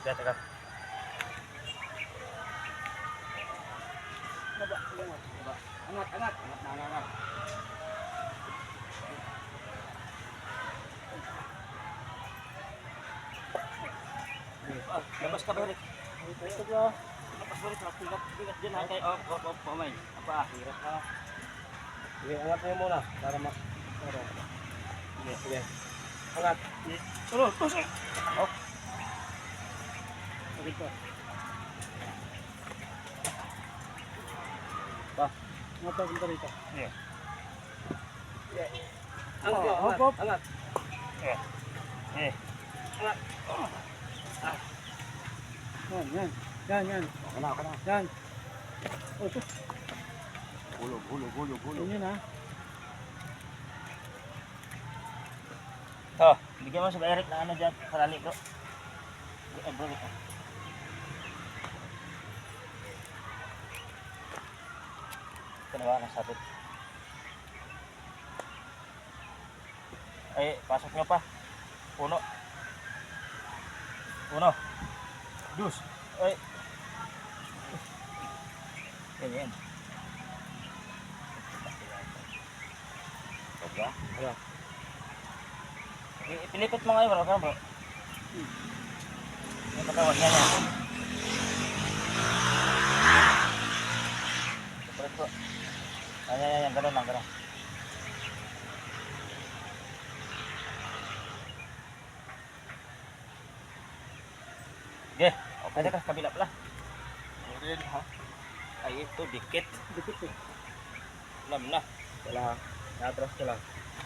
Teka, teka. Baba, baba. Angat, angat. Angat na, angat. Labas ka balik. Ito bro. Labas balik. Bigat dyan ha. Pamay. Apa? Hirap na. Sige, angat mo muna. Para ma... Sige, sige. Angat. Turo, tusok. Oh. Sakit pa. Pa. Angat pa punta rito. Yeah. Angat, angat, hop. angat. Eh. Angat. Yan, yan. Yan, yan. Okay na, okay na. Yan. Oh, ito. Hulog. Yan ha. To, bigyan mo sa Eric na ano dyan. Sarali bro. Bro. Ito na ba? Nasabit. Ay, pasok nyo pa. Puno. Dus. Ay. Ganyan. Diba? Ayan. Ipilipit mo ngayon bro. Bro. Yung katawan niya niya. Separate bro. Ayan. Ganun lang. Okay. Ada ka kabila pala. Ayan ha. Ay ito dikit. Dikit eh. Alam na. Wala. Natras ka lang.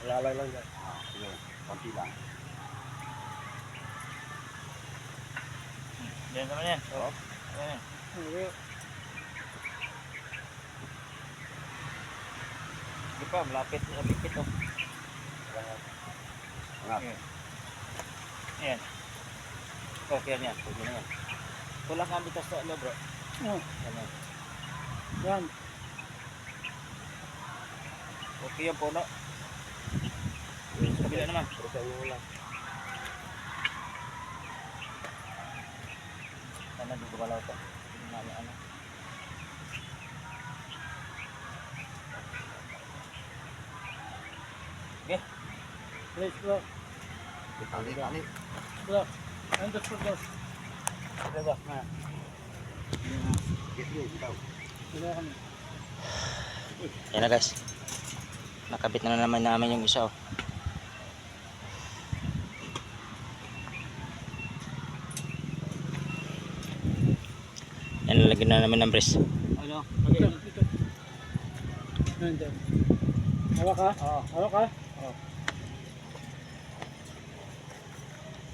Lalay lang dyan. Sige, konti lang. Diyan naman yan. Oo. Ayan. Okay. Di pa, malapit oh. Angat. Ayan. Okay yan. Pwede na yan. Tulak ang bitas sa bro. Oh, Ayan. yan. Okay yung puno. Sa kabila naman. Presa mo lang. Sana dito galaw to. Ano. Okay. Please bro. Tali. Bro. And the foot goes. Okay ba? Ha. Sila kami. Ayan na guys. Nakabit na naman namin yung isa oh. Yan, lagyan na namin ng brace. Ano? Okay. Ito. Nandiyan. Hawak ka? Oo. Hawak ka? Oo.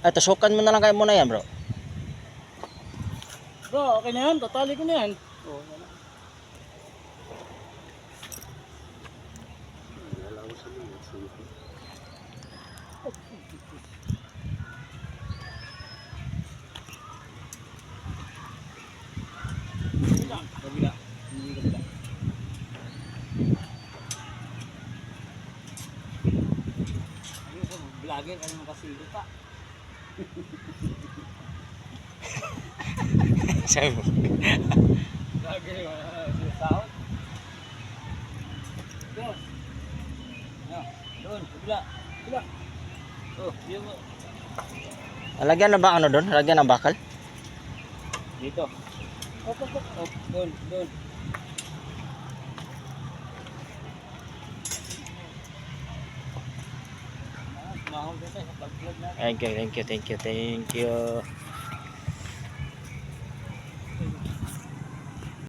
Ay, tusukan mo na lang kayo muna yan bro. Bro, okay na yan. Tatali ko na yan. Oo. Kabila. Hindi kabila. Ayun ko, vlogger ka naman kasi lupa. Sabi mo. Vlogger yung sahod. Doon. Doon, kabila. Kabila. Oh, yun mo. Lagyan na ba ano doon? Lagyan ng bakal? Dito. Op, doon. Mahal din tayo sa pag-vlog natin. Thank you.